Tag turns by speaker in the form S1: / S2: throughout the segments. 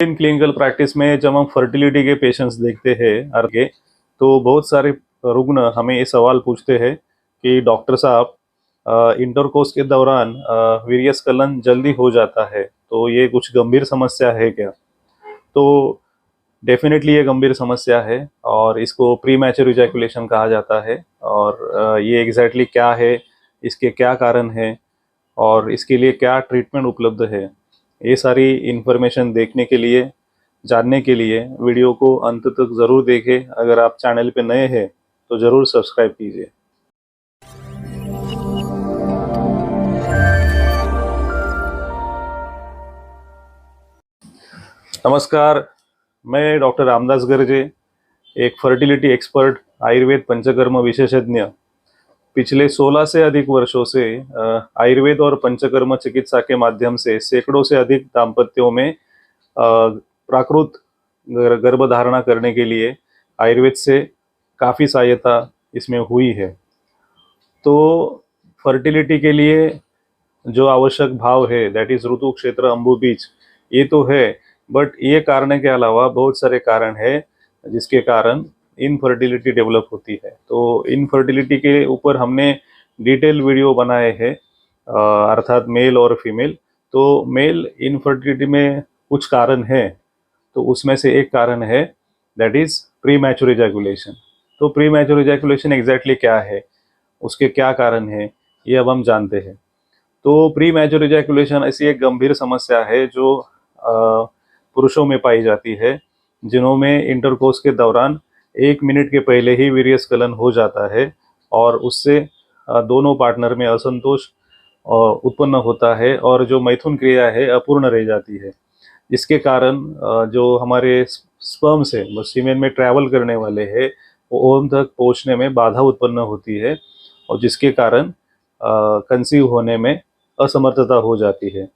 S1: In clinical practice में जब हम फर्टिलिटी के पेशेंट्स देखते हैं आगे, तो बहुत सारे रुग्ण हमें ये सवाल पूछते हैं कि डॉक्टर साहब, इंटरकोर्स के दौरान वीर्यस्खलन जल्दी हो जाता है, तो ये कुछ गंभीर समस्या है क्या? तो डेफिनेटली ये गंभीर समस्या है और इसको प्री मैच्योर इजैकुलेशन कहा जाता है। और ये एग्जैक्टली क्या है, इसके क्या कारण है और इसके लिए क्या ट्रीटमेंट उपलब्ध है, ये सारी इन्फॉर्मेशन देखने के लिए, जानने के लिए वीडियो को अंत तक ज़रूर देखें। अगर आप चैनल पे नए हैं तो ज़रूर सब्सक्राइब कीजिए। नमस्कार, मैं डॉक्टर रामदास गर्जे, एक फर्टिलिटी एक्सपर्ट, आयुर्वेद पंचकर्म विशेषज्ञ। पिछले 16 से अधिक वर्षों से आयुर्वेद और पंचकर्म चिकित्सा के माध्यम से सैकड़ों से अधिक दाम्पत्यों में प्राकृत गर्भधारणा करने के लिए आयुर्वेद से काफ़ी सहायता इसमें हुई है। तो फर्टिलिटी के लिए जो आवश्यक भाव है, दैट इज ऋतु, क्षेत्र, अंबु, बीज, ये तो है, बट ये कारण के अलावा बहुत सारे कारण है जिसके कारण इनफर्टिलिटी डेवलप होती है। तो इनफर्टिलिटी के ऊपर हमने डिटेल वीडियो बनाए हैं, अर्थात मेल और फीमेल। तो मेल इनफर्टिलिटी में कुछ कारण है, तो उसमें से एक कारण है that is pre mature ejaculation. तो प्री मैच्योर इजैकुलेशन एग्जैक्टली क्या है, उसके क्या कारण है, ये अब हम जानते हैं। तो प्री मैच्योर इजैकुलेशन ऐसी एक गंभीर समस्या है जो पुरुषों में पाई जाती है, जिन्हों में इंटरकोर्स के दौरान 1 मिनट के पहले ही वीर्यस्खलन हो जाता है और उससे दोनों पार्टनर में असंतोष उत्पन्न होता है और जो मैथुन क्रिया है अपूर्ण रह जाती है। इसके कारण जो हमारे स्पर्म से सीमेन में ट्रैवल करने वाले हैं वो ओवम तक पहुंचने में बाधा उत्पन्न होती है और जिसके कारण कंसीव होने में असमर्थता हो जाती है।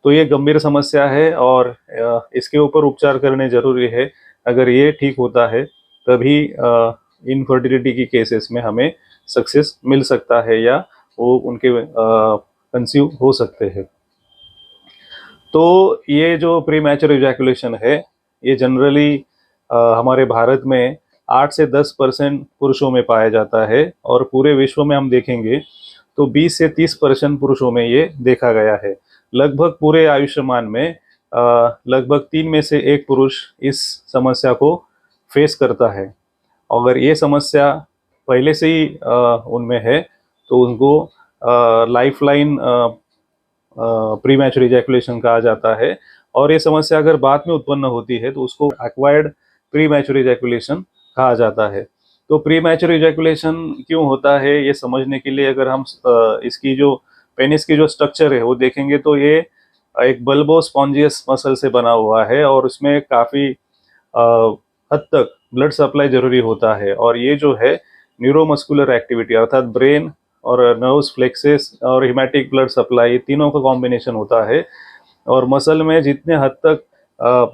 S1: तो ये गंभीर समस्या है और इसके ऊपर उपचार करने जरूरी है। अगर ये ठीक होता है तभी इनफर्टिलिटी की केसेस में हमें सक्सेस मिल सकता है या वो उनके कंसीव हो सकते हैं। तो ये जो प्री मैच्योर इजैकुलेशन है, ये जनरली हमारे भारत में 8 से 10% पुरुषों में पाया जाता है और पूरे विश्व में हम देखेंगे तो 20 से 30% पुरुषों में ये देखा गया है। लगभग पूरे आयुष्मान में लगभग 3 में से 1 पुरुष इस समस्या को फेस करता है। अगर ये समस्या पहले से ही उनमें है तो उनको लाइफलाइन प्री मैच्योर इजैकुलेशन कहा जाता है। और ये समस्या अगर बाद में उत्पन्न होती है तो उसको एक्वायर्ड प्री मैच्योर इजैकुलेशन कहा जाता है। तो प्री मैच्योर इजैकुलेशन क्यों होता है ये समझने के लिए अगर हम इसकी जो पेनिस की जो स्ट्रक्चर है वो देखेंगे तो ये एक बल्बो स्पॉन्जियस मसल से बना हुआ है और उसमें काफ़ी हद तक ब्लड सप्लाई जरूरी होता है। और ये जो है न्यूरोमस्कुलर एक्टिविटी अर्थात ब्रेन और नर्व्स फ्लेक्सेस और हिमैटिक ब्लड सप्लाई, तीनों का कॉम्बिनेशन होता है। और मसल में जितने हद तक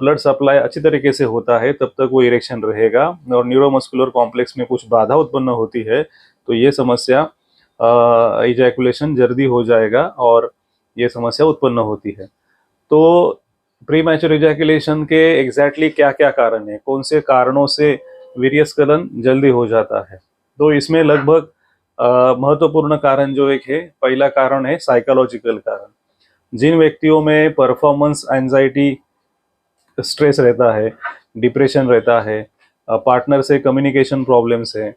S1: ब्लड सप्लाई अच्छी तरीके से होता है तब तक वो इरेक्शन रहेगा। और न्यूरोमस्कुलर कॉम्प्लेक्स में कुछ बाधा उत्पन्न होती है तो ये समस्या इजैकुलेशन जल्दी हो जाएगा और ये समस्या उत्पन्न होती है। तो प्री मैच्योर इजैकुलेशन के एग्जैक्टली क्या क्या कारण है, कौन से कारणों से वीर्यस्खलन जल्दी हो जाता है? तो इसमें लगभग महत्वपूर्ण कारण जो एक है, पहला कारण है साइकोलॉजिकल कारण। जिन व्यक्तियों में परफॉर्मेंस एंजाइटी, स्ट्रेस रहता है, डिप्रेशन रहता है, पार्टनर से कम्युनिकेशन प्रॉब्लम्स है,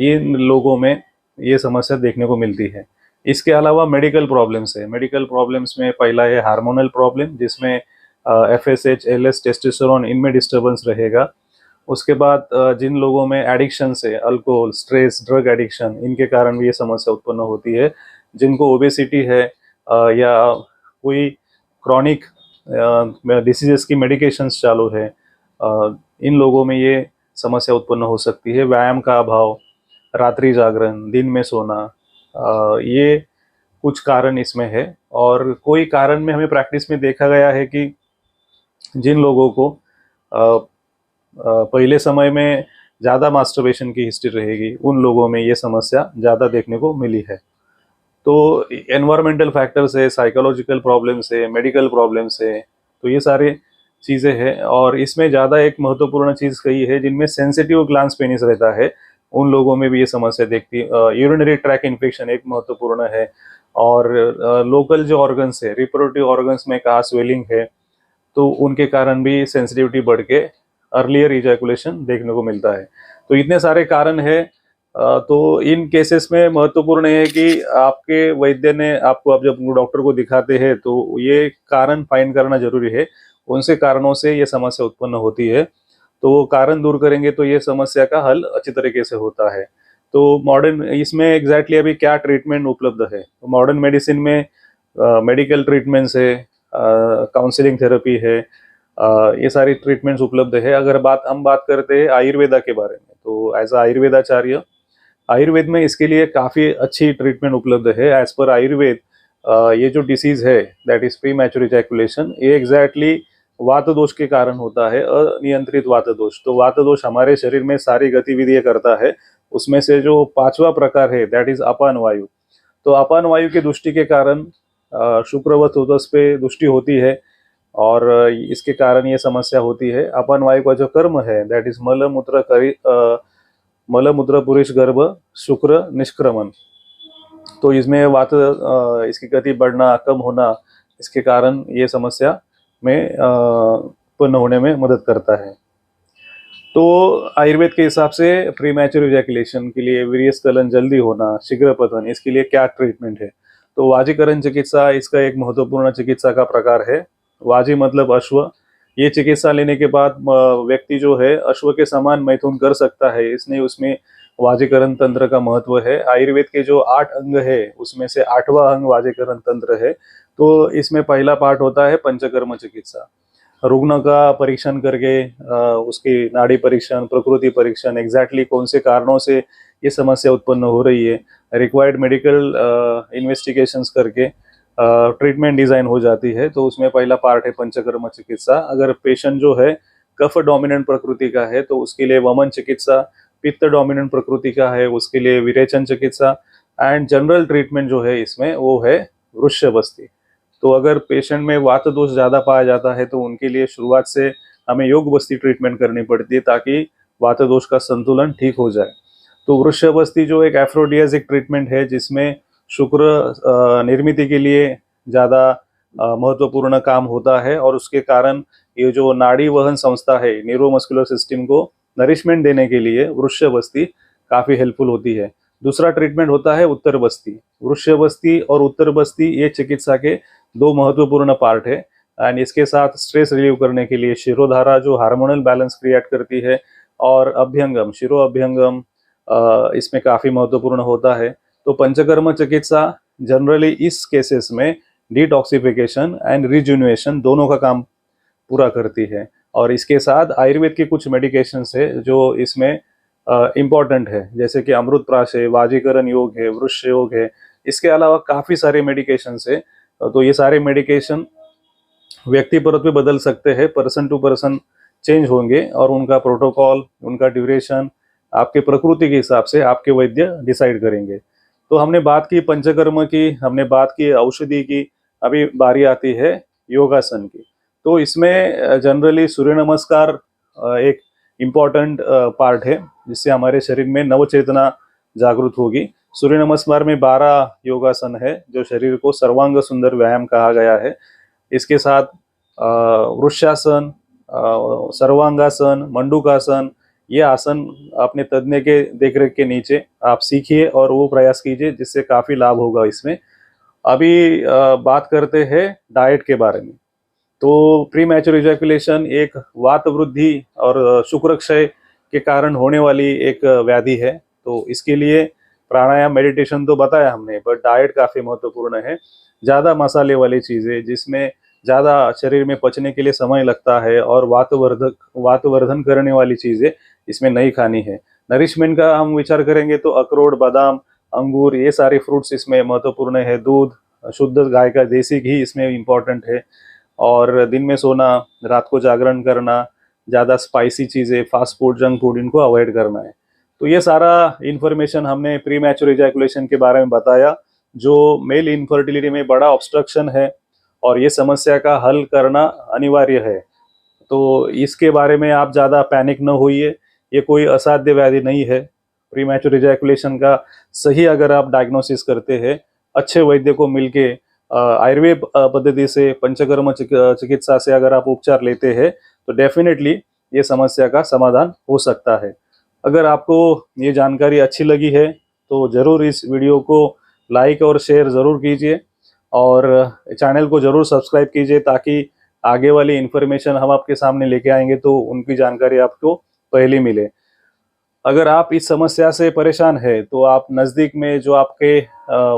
S1: इन लोगों में ये समस्या देखने को मिलती है। इसके अलावा मेडिकल प्रॉब्लम्स है। मेडिकल प्रॉब्लम्स में पहला है हार्मोनल प्रॉब्लम, जिसमें FSH, LS, टेस्टोस्टेरोन, इनमें डिस्टर्बेंस रहेगा। उसके बाद जिन लोगों में एडिक्शन से, अल्कोहल, स्ट्रेस, ड्रग एडिक्शन, इनके कारण भी ये समस्या उत्पन्न होती है। जिनको ओबेसिटी है या कोई क्रॉनिक डिसीजेस की मेडिकेशंस चालू है, इन लोगों में ये समस्या उत्पन्न हो सकती है। व्यायाम का अभाव, रात्रि जागरण, दिन में सोना, ये कुछ कारण इसमें है। और कोई कारण में हमें प्रैक्टिस में देखा गया है कि जिन लोगों को पहले समय में ज़्यादा मास्टरबेशन की हिस्ट्री रहेगी, उन लोगों में ये समस्या ज़्यादा देखने को मिली है। तो एनवायरमेंटल फैक्टर्स है, साइकोलॉजिकल प्रॉब्लम्स है, मेडिकल प्रॉब्लम्स है, तो ये सारे चीज़ें हैं। और इसमें ज़्यादा एक महत्वपूर्ण चीज़ कही है, जिनमें सेंसिटिव ग्लांस पेनिस रहता है उन लोगों में भी ये समस्या देखती है। यूरिनरी ट्रैक इन्फेक्शन एक महत्वपूर्ण है। और लोकल जो ऑर्गन्स है, रिप्रोडक्टिव ऑर्गन्स में कहाँ स्वेलिंग है, तो उनके कारण भी सेंसिटिविटी बढ़ के अर्लियर इजैकुलेशन देखने को मिलता है। तो इतने सारे कारण है। तो इन केसेस में महत्वपूर्ण है कि आपके वैद्य ने आपको, आप जब डॉक्टर को दिखाते हैं तो ये कारण फाइंड करना जरूरी है, कौन से कारणों से ये समस्या उत्पन्न होती है। तो वो कारण दूर करेंगे तो ये समस्या का हल अच्छी तरीके से होता है। तो मॉडर्न इसमें एग्जैक्टली अभी क्या ट्रीटमेंट उपलब्ध है, तो मॉडर्न मेडिसिन में मेडिकल ट्रीटमेंट्स है, काउंसलिंग थेरेपी है, ये सारी ट्रीटमेंट्स उपलब्ध है। अगर हम बात करते हैं आयुर्वेदा के बारे में, तो एज आयुर्वेदाचार्य, आयुर्वेद में इसके लिए काफ़ी अच्छी ट्रीटमेंट उपलब्ध है। एज पर आयुर्वेद, ये जो डिसीज है that is pre mature ejaculation, ये एग्जैक्टली वात दोष के कारण होता है, अनियंत्रित वात दोष। तो वात दोष हमारे शरीर में सारी गतिविधियां करता है, उसमें से जो पांचवा प्रकार है दैट इज अपान वायु। तो अपान वायु की दृष्टि के कारण शुक्रवत उदस पे दृष्टि होती है, और इसके कारण ये समस्या होती है। अपान वायु का जो कर्म है दैट इज मल मूत्र पुरुष गर्भ शुक्र निष्क्रमण। तो इसमें इसकी गति बढ़ना, कम होना, इसके कारण ये समस्या में उत्पन्न होने में मदद करता है। तो आयुर्वेद के हिसाब से प्री मैच्योर इजैकुलेशन के लिए, वीर्यस्खलन जल्दी होना, शीघ्र पतन, इसके लिए क्या ट्रीटमेंट है। तो वाजीकरण चिकित्सा इसका एक महत्वपूर्ण चिकित्सा का प्रकार है। वाजी मतलब अश्व। ये चिकित्सा लेने के बाद व्यक्ति जो है अश्व के समान मैथुन कर सकता है, इसलिए उसमें वाजीकरण तंत्र का महत्व है। आयुर्वेद के जो 8 अंग है उसमें से 8वां अंग वाजीकरण तंत्र है। तो इसमें पहला पार्ट होता है पंचकर्म चिकित्सा। रुग्ण का परीक्षण करके उसकी नाड़ी परीक्षण, प्रकृति परीक्षण, एग्जैक्टली कौन से कारणों से ये समस्या उत्पन्न हो रही है, रिक्वायर्ड मेडिकल इन्वेस्टिगेशंस करके ट्रीटमेंट डिजाइन हो जाती है। तो उसमें पहला पार्ट है पंचकर्म चिकित्सा। अगर पेशेंट जो है कफ डोमिनेंट प्रकृति का है तो उसके लिए वमन चिकित्सा, पित्त डोमिनेंट प्रकृति का है उसके लिए विरेचन चिकित्सा, एंड जनरल ट्रीटमेंट जो है इसमें वो है वृक्षबस्ती। तो अगर पेशेंट में वात दोष ज्यादा पाया जाता है तो उनके लिए शुरुआत से हमें योग बस्ती ट्रीटमेंट करनी पड़ती है, ताकि वात दोष का संतुलन ठीक हो जाए। तो वृक्षबस्ती जो एक एफ्रोडियाजिक ट्रीटमेंट है, जिसमें शुक्र निर्मित के लिए ज़्यादा महत्वपूर्ण काम होता है, और उसके कारण ये जो नाड़ी वहन संस्था है, न्यूरोमस्कुलर सिस्टम को नरिशमेंट देने के लिए वृक्षबस्ती काफ़ी हेल्पफुल होती है। दूसरा ट्रीटमेंट होता है उत्तर बस्ती। वृक्षबस्ती और उत्तर बस्ती ये चिकित्सा के 2 महत्वपूर्ण पार्ट है। एंड इसके साथ स्ट्रेस रिलीव करने के लिए शिरोधारा जो हार्मोनल बैलेंस क्रिएट करती है, और अभ्यंगम, शिरो अभ्यंगम इसमें काफ़ी महत्वपूर्ण होता है। तो पंचकर्म चिकित्सा जनरली इस केसेस में डिटॉक्सिफिकेशन एंड रिजुनवेशन दोनों का काम पूरा करती है। और इसके साथ आयुर्वेद की कुछ मेडिकेशंस है जो इसमें इम्पॉर्टेंट है, जैसे कि अमृत प्राश है, वाजीकरण योग है, वृक्ष योग है। इसके अलावा काफ़ी सारे मेडिकेशंस है। तो ये सारे मेडिकेशन व्यक्ति परत पे बदल सकते हैं, पर्सन टू पर्सन चेंज होंगे, और उनका प्रोटोकॉल, उनका ड्यूरेशन आपके प्रकृति के हिसाब से आपके वैद्य डिसाइड करेंगे। तो हमने बात की पंचकर्म की, हमने बात की औषधि की, अभी बारी आती है योगासन की। तो इसमें जनरली सूर्य नमस्कार एक इम्पॉर्टेंट पार्ट है, जिससे हमारे शरीर में नवचेतना जागृत होगी। सूर्य नमस्कार में 12 योगासन है जो शरीर को सर्वांग सुंदर व्यायाम कहा गया है। इसके साथ वृक्षासन, सर्वांगासन, मंडूकासन, ये आसन अपने तज्ञ के देखरेख के नीचे आप सीखिए और वो प्रयास कीजिए, जिससे काफ़ी लाभ होगा इसमें। अभी बात करते हैं डाइट के बारे में। तो प्री मैच्योर इजैकुलेशन एक वात वृद्धि और शुक्र क्षय के कारण होने वाली एक व्याधि है। तो इसके लिए प्राणायाम, मेडिटेशन तो बताया हमने, बट डाइट काफ़ी महत्वपूर्ण है। ज़्यादा मसाले वाली चीज़ें, जिसमें ज़्यादा शरीर में पचने के लिए समय लगता है, और वातवर्धन करने वाली चीज़ें इसमें नहीं खानी है। नरिशमेंट का हम विचार करेंगे तो अखरोट, बादाम, अंगूर, ये सारे फ्रूट्स इसमें महत्वपूर्ण है। दूध, शुद्ध गाय का देसी घी इसमें इम्पॉर्टेंट है। और दिन में सोना, रात को जागरण करना, ज़्यादा स्पाइसी चीज़ें, फास्ट फूड, जंक फूड, इनको अवॉइड करना है। तो ये सारा इन्फॉर्मेशन हमने प्री मैच्योर इजैकुलेशन के बारे में बताया, जो मेल इनफर्टिलिटी में बड़ा ऑब्स्ट्रक्शन है, और ये समस्या का हल करना अनिवार्य है। तो इसके बारे में आप ज़्यादा पैनिक न होइए। ये कोई असाध्य व्याधि नहीं है। प्रीमैच्योर इजैकुलेशन का सही अगर आप डायग्नोसिस करते हैं, अच्छे वैद्य को मिलके आयुर्वेद पद्धति से, पंचकर्म चिकित्सा से अगर आप उपचार लेते हैं तो डेफिनेटली ये समस्या का समाधान हो सकता है। अगर आपको ये जानकारी अच्छी लगी है तो ज़रूर इस वीडियो को लाइक और शेयर ज़रूर कीजिए और चैनल को ज़रूर सब्सक्राइब कीजिए, ताकि आगे वाली इन्फॉर्मेशन हम आपके सामने लेके आएंगे तो उनकी जानकारी आपको पहले मिले। अगर आप इस समस्या से परेशान है तो आप नज़दीक में जो आपके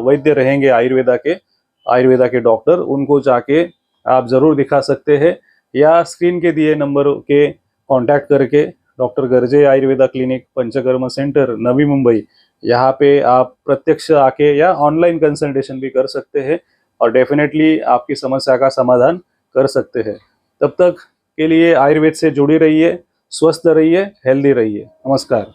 S1: वैद्य रहेंगे आयुर्वेदा के डॉक्टर, उनको जाके आप ज़रूर दिखा सकते हैं, या स्क्रीन के दिए नंबर के कांटेक्ट करके doctor Garje Ayurveda clinic Panchakarma centre Navi Mumbai, यहाँ पे आप प्रत्यक्ष आके या ऑनलाइन कंसल्टेशन भी कर सकते हैं और डेफिनेटली आपकी समस्या का समाधान कर सकते हैं। तब तक के लिए आयुर्वेद से जुड़ी रहिए, स्वस्थ रहिए, हेल्दी रहिए। नमस्कार।